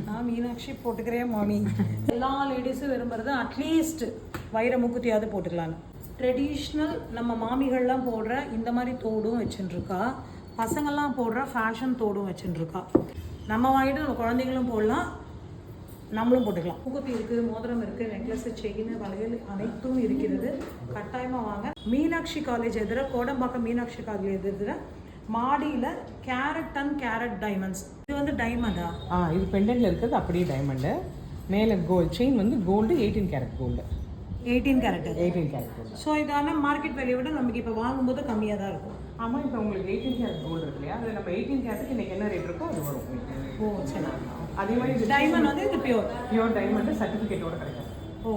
நான் மீனாட்சி போட்டுக்கிறேன் மாமி. எல்லா லேடிஸும் விரும்புறது அட்லீஸ்ட் வைர மூக்குத்தியாவது போட்டுக்கலான்னு. ட்ரெடிஷ்னல் நம்ம மாமிகள்லாம் போடுற இந்த மாதிரி தோடும் வச்சுட்டுருக்கா. பசங்கள்லாம் போடுற ஃபேஷன் தோடும் வச்சுட்டுருக்கா. நம்ம வாங்கிட்டு நம்ம குழந்தைங்களும் போடலாம், நம்மளும் போட்டுக்கலாம். மூக்குத்தி இருக்குது, மோதிரம் இருக்குது, நெக்லஸ், செயின், வளையல் அனைத்தும் இருக்கிறது. கட்டாயமாக வாங்க. மீனாட்சி காலேஜ் எதிர, கோடம்பாக்கம் மீனாட்சி காலேஜ் எதிர மாடியில் கேரட் அண்ட் கேரட் டைமண்ட்ஸ். இது வந்து டைமண்டா? இது பெண்டன்ட்ல இருக்கிறது அப்படியே டைமண்டு. மேலே கோல்டு செயின் வந்து gold 18 carat gold. 18 carat. 18 carat gold. So இதான மார்க்கெட் வேல்யூ விட நமக்கு இப்போ வாங்கும்போது கம்மியாக தான் இருக்கும். ஆமாம், இப்போ உங்களுக்கு 18 கேரட் கோல்டு இருக்கு இல்லையா, அதில் நம்ம 18 கேரட்டுக்கு இன்றைக்கி என்ன ரேட் இருக்கோ அது வரும். ஓ சரி. அதே மாதிரி டைமண்ட் வந்து இது பியூர் டைமண்டு சர்டிஃபிகேட்டோட கிடைக்கும். ஓ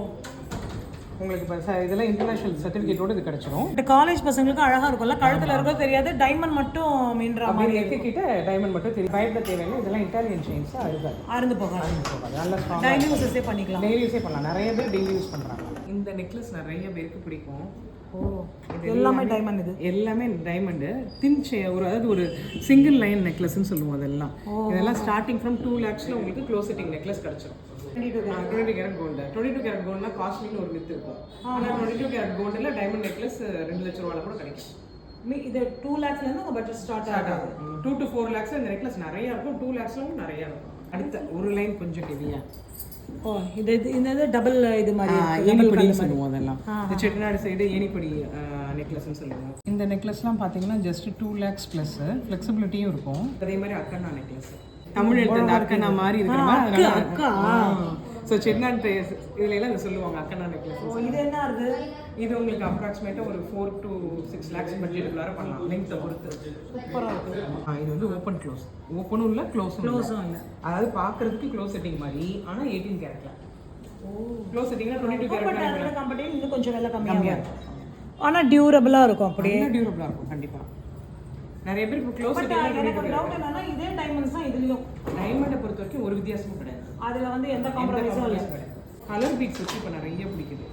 உங்களுக்கு இப்போ இதெல்லாம் இன்டர்நேஷனல் சர்டிஃபிகேட்டோட இது கிடைச்சிடும். இந்த காலேஜ் பசங்களுக்கு அழகாக இருக்கும்ல, கழுத்தில் இருக்கோ தெரியாது, டைமண்ட் மட்டும் மீன்ற மாதிரி கிட்ட டைமண்ட் மட்டும் தெரியும். பயப்பட தேவையில்லை. இதெல்லாம் இட்டாலியன் செயின்ஸ் அழுகாது, அறுந்து போகாது. நல்லா ஸ்ட்ராங். டெய்லி யூஸஸே பண்ணிக்கலாம். டெய்லி யூஸே பண்ணலாம். நிறைய பேர் டெய்லி யூஸ் பண்ணுறாங்க. இந்த நெக்லஸ் நிறைய பேருக்கு பிடிக்கும். ஓ எல்லாமே டைமண்ட். இது எல்லாமே டைமண்டு. அதாவது ஒரு சிங்கிள் லைன் நெக்லஸ்ன்னு சொல்லுவோம். அதெல்லாம் இதெல்லாம் ஸ்டார்டிங் ஃப்ரம் 2 lakhsல உங்களுக்கு க்ளோஸ் செட்டிங் நெக்லஸ் கிடச்சிரும். 22 கேரட் கோல்டு. 22 கேரட் கோல்டுனா காஸ்ட்லின்னு ஒரு வித்து இருக்கும். ஆனால் 22 கேரட் கோல்டில் டைமண்ட் நெக்லஸ் 2 லட்ச ரூபாயில் கூட கிடைக்கும். இது 2 lakhsலேருந்து உங்கள் பட்ஜெட் ஸ்டார்ட் ஆகுது. 2 to 4 lakhs இந்த நெக்லஸ் நிறையா இருக்கும். 2 lakhsலும் நிறையா இருக்கும். அடுத்த ஒரு லைன் கொஞ்சம் ஹெவியாக. ஓ இது இந்த டபுள் இது மாதிரி ஏனிப்படின்னு சொல்லுவோம். அதெல்லாம் இந்த செட்டிநாடு சைடு ஏனிப்படி நெக்லஸ்ன்னு சொல்லுவோம். இந்த நெக்லஸ்லாம் பார்த்தீங்கன்னா ஜஸ்ட் 2 lakhs ப்ளஸ் ஃப்ளெக்சிபிலிட்டியும் இருக்கும். அதே மாதிரி அக்கண்ணா நெக்லஸ், தமிழ் எழுத்து அந்த அக்கண்ணா மாதிரி இருக்கிற மாதிரி. ஸோ செட்டிநாடு இதுல எல்லாம் இதை சொல்லுவாங்க அக்கண்ணா நெக்லஸ். இது என்ன ஆகுது? இது உங்களுக்கு அப்ராக்சிமேட்டாக ஒரு 4 to 6 lakhs பட்ஜெட்டுக்குள்ளார பண்ணலாம். லெங்த்தை பொறுத்து சூப்பராக இருக்குது. இது வந்து ஓப்பன் க்ளோஸ், ஓப்பனும் இல்லை க்ளோஸும் இல்லை. அதாவது பார்க்கறதுக்கு க்ளோஸ் செட்டிங் மாதிரி, ஆனால் 18 கேரட்ல. க்ளோஸ் செட்டிங்னா 22 கேரட் கம்பெனி இன்னும் கொஞ்சம் விலை கம்மியாக இருக்கும். ஆனால் டியூரபிளாக இருக்கும். அப்படியே டியூரபிளாக இருக்கும் கண்டிப்பாக. நிறைய பேர் இப்போ க்ளோஸ் எனக்கு டவுட் என்னன்னா இதே டைமண்ட்ஸ் தான் இதுலயும். டைமண்டை பொறுத்த வரைக்கும் ஒரு வித்தியாசமும் கிடையாது. அதுல வந்து எந்த காம்ப்ரமைஸும் இல்லை. கலர் பீட்ஸ் வச்சு இப்போ நிறைய பிடிக்குது.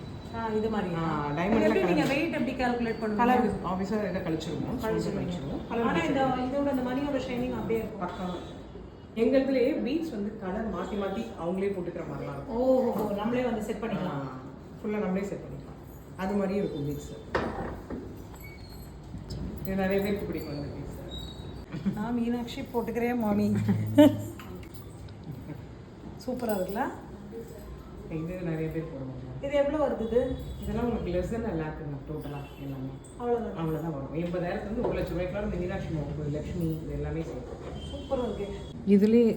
இது மாதிரி டைமண்ட்ல நீங்க வெயிட் எப்படி கால்குலேட் பண்ணுவீங்க? கலர் ஆபீஸா இத கழிச்சிருவோம். ஆனா இதோட இந்த மணியோட ஷைனிங் அப்படியே இருக்கும். பக்கா எங்களுதுலயே பீட்ஸ் வந்து கலர் மாத்தி மாத்தி அவங்களே போட்டுக்கிற மாதிரிலாம் இருக்கும். ஓஹோ, நம்மளே வந்து செட் பண்ணிக்கலாம். ஃபுல்லா நம்மளே செட் பண்ணிக்கலாம். அது மாதிரியே இருக்கும் பீட்ஸ். இது நிறைய பேருக்கு பிடிக்கும் இந்த பீட்ஸ். நான் மீனாட்சி போட்டுக்கிறேன் மாமி. சூப்பரா இருக்குல்ல? இது நிறைய பேர் போடுவாங்க. இது எவ்வளவு வருது? இதெல்லாம் உங்களுக்கு லெஸ் தென் 1 lakh டோட்டலா எல்லாமே. அவ்வளவுதான் வரும். 80,000 வந்து 1 லட்சம் ரூபாய்க்குள்ள இந்த மீனாட்சி மோகன் லட்சுமி இது எல்லாமே சேர்த்து சூப்பரா இருக்கு. இதுலயே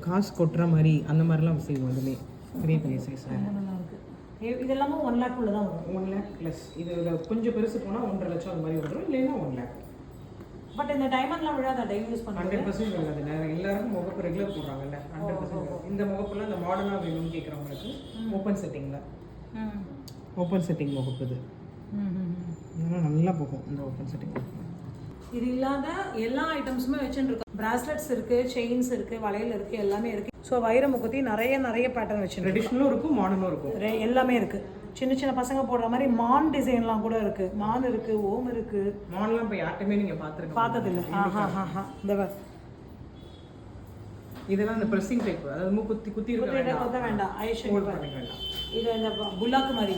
காசு கொட்டுற மாதிரி அந்த மாதிரிலாம் செய்வோம். இதுலயே பெரிய பெரிய சைஸ் நல்லா இருக்கு. இதெல்லாம் 1 lakh உள்ள தான் வரும். 1 lakh ப்ளஸ். இதுல கொஞ்சம் பெருசு போனா 1.5 லட்சம் அந்த மாதிரி வந்துடும். இல்லைன்னா 1 lakh. பட் இந்த டைமண்ட்லாம் விழாத டெய்லி யூஸ் பண்ணுறது 100% விழாது. எல்லாருக்கும் முகப்பு ரெகுலர் போடுறாங்கல்ல, 100%. இந்த முகப்புலாம் இந்த மாடர்னாக வேணும்னு கேட்குறவங்களுக்கு ஓப்பன் செட்டிங்கில் ஓப்பன் செட்டிங் முகப்பு இது இதெல்லாம் நல்லா போகும். இந்த ஓப்பன் செட்டிங் இது இல்லாத எல்லா ஐட்டம்ஸுமே வச்சுருக்கோம். பிராஸ்லெட்ஸ் இருக்குது, செயின்ஸ் இருக்குது, வளையல் இருக்குது, எல்லாமே இருக்குது. ஸோ வைர முகத்தி நிறைய பேட்டர்ன் வச்சு ட்ரெடிஷ்னலும் இருக்கும், மாடர்னும் இருக்கும், எல்லாமே இருக்குது. சின்ன பசங்க போடுற மாதிரி மான் டிசைன்லாம் கூட இருக்குது. மான் இருக்குது, ஓம் இருக்குது. மான்லாம் இப்போ யார்ட்டுமே நீங்கள் பார்த்ததில்லை. இந்த இதெல்லாம் இந்த ப்ரெஸ்ஸிங் டைப், அதாவது மூக்குத்தி குத்தி கொத்த வேண்டாம், ஐஷேட் வேண்டாம். இது இந்த புல்லாக்கு மாதிரி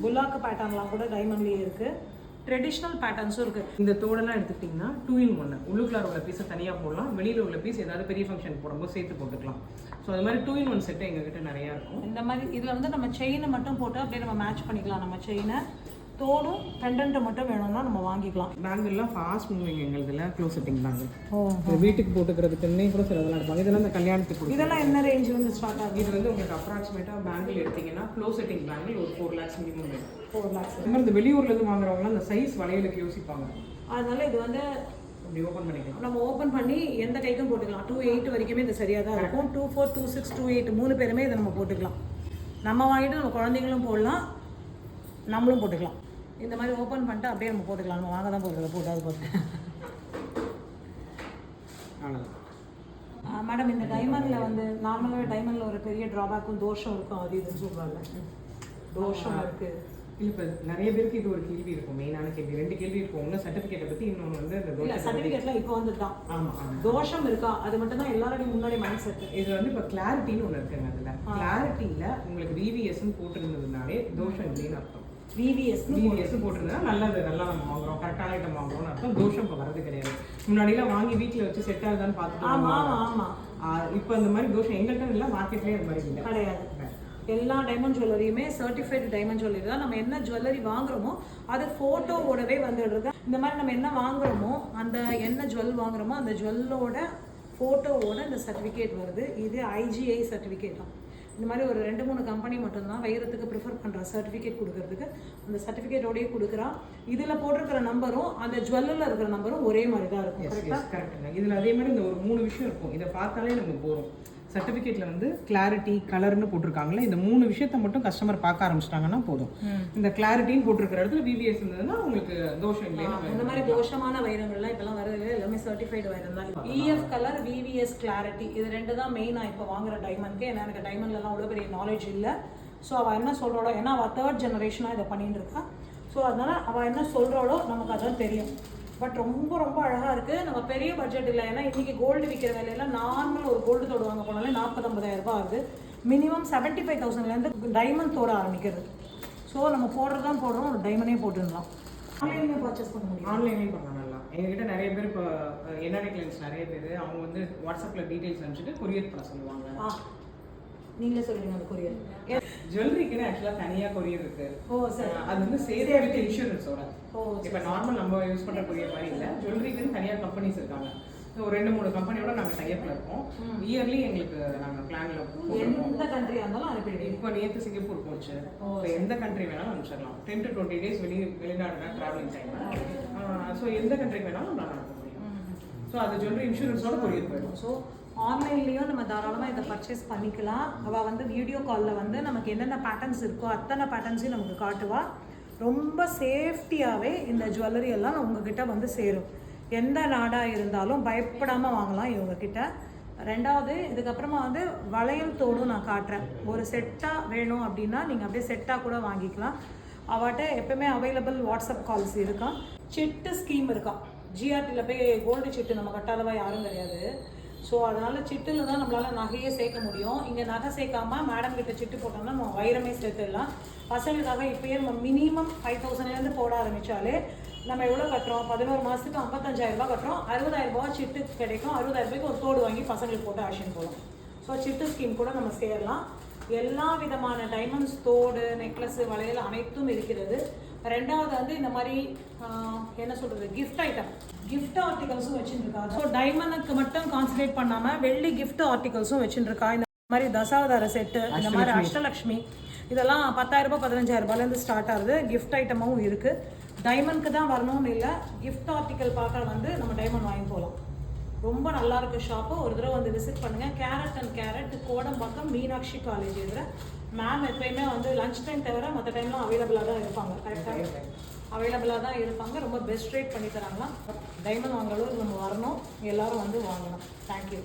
புல்லாக்கு பேட்டர்ன்லாம் கூட டைமண்ட்லேயே இருக்குது. ட்ரெடிஷ்னல் பேட்டர்ன்ஸும் இருக்குது. இந்த தோடெல்லாம் எடுத்துக்கிட்டிங்கன்னா 2 in 1. உள்ளுக்குள்ளார உள்ள பீஸை தனியாக போடலாம், வெளியில் உள்ள பீஸ் ஏதாவது பெரிய ஃபங்க்ஷன் போடும்போது சேர்த்து போட்டுக்கலாம். ஸோ அது மாதிரி 2 in 1 செட்டு எங்ககிட்ட நிறையா இருக்கும். இந்த மாதிரி இதில் வந்து நம்ம செயினை மட்டும் போட்டு அப்படியே நம்ம மேட்ச் பண்ணிக்கலாம். நம்ம செயினை தோடும் பெண்டன்ட்டை மட்டும் வேணும்னா நம்ம வாங்கிக்கலாம். பேங்கிள்லாம் ஃபாஸ்ட் மூவிங் எங்களுதுல க்ளோஸ் செட்டிங் பேங்கிள். வீட்டுக்கு போட்டுக்கிறதுக்குன்னே கூட சில இதெல்லாம் எடுப்பாங்க. இதெல்லாம் இந்த கல்யாணத்துக்கு. இதெல்லாம் என்ன ரேஞ்ச் வந்து ஸ்டார்ட் ஆகும்? இது வந்து உங்களுக்கு அப்ராக்சிமேட்டாக பேங்கிள் எடுத்தீங்கன்னா க்ளோஸ் செட்டிங் பேங்கிள் ஒரு 4 lakhs மினிமம் வேணும். 4 lakhs. இந்த வெளியூர்லேருந்து வாங்குறவங்களாம் அந்த சைஸ் வளையலுக்கு யோசிப்பாங்க. அதனால இது வந்து அப்படி ஓப்பன் பண்ணிக்கலாம். நம்ம ஓப்பன் பண்ணி எந்த கைக்கும் போட்டுக்கலாம். 2.8 வரைக்குமே இது சரியாக தான் இருக்கும். 2.4, 2.6, 2.8 3 பேருமே இதை நம்ம போட்டுக்கலாம். நம்ம வாங்கிட்டு நம்ம குழந்தைங்களும் போடலாம், நம்மளும் போட்டுக்கலாம். இந்த மாதிரி ஓப்பன் பண்ணிட்டு அப்படியே நம்ம போட்டுக்கலாம். நம்ம வாங்க தான் போடுறது, போட்டாது போட்டு. மேடம், இந்த டைமண்டில் வந்து நார்மலாகவே டைமண்டில் ஒரு பெரிய ட்ராபேக்கும் தோஷம் இருக்கும். அது இதுன்னு சொல்கிறாங்க. தோஷம் இருக்குது, இப்போ நிறைய பேருக்கு இது ஒரு கேள்வி இருக்கும், மெயினான கேள்வி. 2 கேள்வி இருக்கும். ஒன்று சர்டிஃபிகேட்டை பற்றி, இன்னொன்று வந்து இந்த இல்ல சர்டிஃபிகேட்ல இப்போ வந்துட்டான். ஆமாம் தோஷம் இருக்கா அது மட்டும் தான் எல்லாரோடையும் முன்னாடி மைண்ட் செட். இது வந்து இப்போ கிளாரிட்டின்னு ஒன்று இருக்குங்க. அதில் கிளாரிட்டியில் உங்களுக்கு விவிஎஸ்ன்னு போட்டிருந்ததுனாலே தோஷம் இல்லைன்னு அர்த்தம். விவிஎஸ் போட்டிருந்தா நல்லது, நல்லா நம்ம வாங்குறோம், கரெக்டான ஐட்டம் வாங்குறோம்னு அர்த்தம். தோஷம் இப்போ வரது கிடையாது. முன்னாடிலாம் வாங்கி வீட்டில் வச்சு செட் ஆகுதான்னு பார்த்துட்டு இப்போ இந்த மாதிரி தோஷம் எங்கள்கிட்ட இல்லை, மார்க்கெட்லேயே இந்த மாதிரி இல்லை கிடையாது. எல்லா டைமண்ட் ஜுவல்லரியுமே சர்டிஃபைடு டைமண்ட் ஜுவல்லரி தான். நம்ம என்ன ஜுவல்லரி வாங்குறோமோ அது ஃபோட்டோவோடவே வந்துடுறது. இந்த மாதிரி நம்ம என்ன வாங்குறோமோ அந்த என்ன ஜுவல் வாங்குறோமோ அந்த ஜுவல்லோட ஃபோட்டோவோட இந்த சர்டிஃபிகேட் வருது. இது IGI சர்டிஃபிகேட் தான். இந்த மாதிரி ஒரு 2-3 கம்பெனி மட்டும்தான் வைரத்துக்கு ப்ரிஃபர் பண்ணுறா சர்டிஃபிகேட் கொடுக்கறதுக்கு. அந்த சர்டிஃபிகேட்டோடய கொடுக்குறா. இதில் போட்டிருக்கிற நம்பரும் அந்த ஜுவல்லில் இருக்கிற நம்பரும் ஒரே மாதிரி தான் இருக்கும். கரெக்டுங்க. இதில் அதே மாதிரி இந்த ஒரு 3 விஷயம் இருக்கும். இதை பார்த்தாலே நம்ம போகிறோம். சர்டிஃபிகேட்டில் வந்து கிளாரிட்டி, கலர்னு போட்டிருக்காங்களே, இந்த 3 விஷயத்தை மட்டும் கஸ்டமர் பார்க்க ஆரம்பிச்சிட்டாங்கன்னா போதும். இந்த கிளாரிட்டின்னு போட்டிருக்கிற இடத்துல விவிஎஸ் இருந்ததுன்னா உங்களுக்கு தோஷம் இல்லையா? இந்த மாதிரி தோஷமான வைரங்கள்லாம் இப்போலாம் வரது எல்லாமே சர்டிஃபைடு வைரம் தான். EF கலர், VVS கிளாரிட்டி, இது 2 தான் மெயினாக இப்போ வாங்குற டைமண்ட்க்கு. ஏன்னா எனக்கு டைமண்ட்லாம் அவ்வளோ பெரிய நாலேஜ் இல்லை. ஸோ அவள் என்ன சொல்கிறாளோ, ஏன்னா அவள் 3rd ஜெனரேஷனாக இதை பண்ணிட்டு இருக்கா. ஸோ அதனால் அவள் என்ன சொல்கிறாளோ நமக்கு அதான் தெரியும். பட் ரொம்ப ரொம்ப அழகாக இருக்குது. நம்ம பெரிய பட்ஜெட் இல்லை. ஏன்னா இன்றைக்கி கோல்டு விற்கிற விலையெல்லாம் நார்மல் ஒரு கோல்டு தோடு வாங்க போனாலே 40-50,000 ரூபாய் ஆகுது. மினிமம் 75,000லேருந்து டைமண்ட் தோட ஆரம்பிக்கிறது. ஸோ நம்ம போடுறதான் போடுறோம், ஒரு டைமண்டே போட்டுடலாம். ஆன்லைன்லேயும் பர்ச்சேஸ் பண்ண முடியும். ஆன்லைன்லேயும் பண்ணலாம். எங்ககிட்ட நிறைய பேர் இப்போ NRI கிளைண்ட்ஸ் நிறைய பேர் அவங்க வந்து வாட்ஸ்அப்பில் டீட்டெயில்ஸ் அனுப்பிச்சிட்டு கொரியர் பண்ண சொல்லுவாங்க. நீங்களே சொல்லுவீங்க அந்த கொரியர். ஜுவல்லரிக்குன்னு ஆக்சுவலாக தனியாக கொரியர் இருக்கு. ஓ சரி. அது வந்து சேஃப்டி இன்சூரன்ஸோட. இப்போ நார்மல் நம்ம யூஸ் பண்ணுற கொரியர் மாதிரி இல்லை, ஜுவல்லரிக்குன்னு தனியாக கம்பெனிஸ் இருக்காங்க. ஒரு 2-3 கம்பெனியோட நாங்கள் டைப்ல இருக்கோம். இயர்லி எங்களுக்கு நாங்கள் பிளானில் எந்த கண்ட்ரியாக இருந்தாலும் அனுப்பிடுவோம். இப்போ நேற்று சிங்கப்பூர் போச்சு. எந்த கண்ட்ரி வேணாலும் அனுப்பிச்சிடலாம். 10 to 20 days வெளிநாடுனா ட்ராவலிங் டைம். ஸோ எந்த கண்ட்ரிக்கு வேணாலும் நாங்கள் அனுப்ப முடியும். ஸோ அது ஜுவல்லரி இன்சூரன்ஸோட கொரியர் போயிடும். ஸோ ஆன்லைன்லேயும் நம்ம தாராளமாக இதை பர்ச்சேஸ் பண்ணிக்கலாம். அவள் வந்து வீடியோ காலில் வந்து நமக்கு என்னென்ன பேட்டர்ன்ஸ் இருக்கோ அத்தனை பேட்டர்ன்ஸையும் நமக்கு காட்டுவா. ரொம்ப சேஃப்டியாகவே இந்த ஜுவல்லரி எல்லாம் உங்ககிட்ட வந்து சேரும். எந்த நாடாக இருந்தாலும் பயப்படாமல் வாங்கலாம் இவங்கக்கிட்ட. 2வது இதுக்கப்புறமா வந்து வளையல் தோடும் நான் காட்டுறேன். ஒரு செட்டாக வேணும் அப்படின்னா நீங்கள் அப்படியே செட்டாக கூட வாங்கிக்கலாம். அவட்ட எப்பவுமே அவைலபிள் வாட்ஸ்அப் கால்ஸ் இருக்கான். சிட்டு ஸ்கீம் இருக்கான். GRTயில் போய் கோல்டு சிட்டு நம்ம கட்டாதவா யாரும் கிடையாது. ஸோ அதனால் சிட்டில் தான் நம்மளால் நகையே சேர்க்க முடியும். இங்கே நகை சேர்க்காமல் மேடம் கிட்ட சிட்டு போட்டோம்னா நம்ம வைரமே சேர்த்துடலாம். பசங்களுக்காக இப்போயே நம்ம மினிமம் 5,000லேருந்து போட ஆரம்பித்தாலே நம்ம எவ்வளோ கட்டுறோம், 11 மாதத்துக்கு 55,000 ரூபாய் கட்டுறோம். 60,000 ரூபாய் சிட்டு கிடைக்கும். 60,000 ரூபாய்க்கு ஒரு தோடு வாங்கி பசங்களுக்கு போட்டு ஆக்ஷன் போகலாம். ஸோ சிட்டு ஸ்கீம் கூட நம்ம சேரலாம். எல்லா விதமான டைமண்ட்ஸ், தோடு, நெக்லஸ், வளையல் அனைத்தும் இருக்கிறது. 2வது வந்து இந்த மாதிரி என்ன சொல்கிறது, கிஃப்ட் ஆர்டிகல்ஸும் வச்சுருக்கா. ஸோ டைமண்டுக்கு மட்டும் கான்சன்ட்ரேட் பண்ணாமல் வெள்ளி கிஃப்ட் ஆர்டிகல்ஸும் வச்சுருக்கா. இந்த மாதிரி தசாவதார செட்டு, இந்த மாதிரி அஷ்டலக்ஷ்மி, இதெல்லாம் 10,000 ரூபாய் 15,000 ரூபாயிலேருந்து ஸ்டார்ட் ஆகுது. கிஃப்ட் ஐட்டமும் இருக்குது. டைமண்ட்க்கு தான் வரணும்னு இல்லை, கிஃப்ட் ஆர்டிக்கல் பார்க்க வந்து நம்ம டைமண்ட் வாங்கி போகலாம். ரொம்ப நல்லா இருக்கு ஷாப்பு. ஒரு தடவை வந்து விசிட் பண்ணுங்கள். கேரட் கோடம்பாக்கம் மீனாட்சி காலேஜ் இதில் மேம் எப்பயுமே வந்து லஞ்ச் டைம் தவிர மற்ற டைம்லாம் அவைலபிளாக தான் இருப்பாங்க. கரெக்டாக அவைலபிளாக தான் இருப்பாங்க. ரொம்ப பெஸ்ட் ரேட் பண்ணி தராங்களாம். டைமண்ட் வாங்குற அளவுக்கு நம்ம வரணும், எல்லோரும் வந்து வாங்கணும். தேங்க்யூ.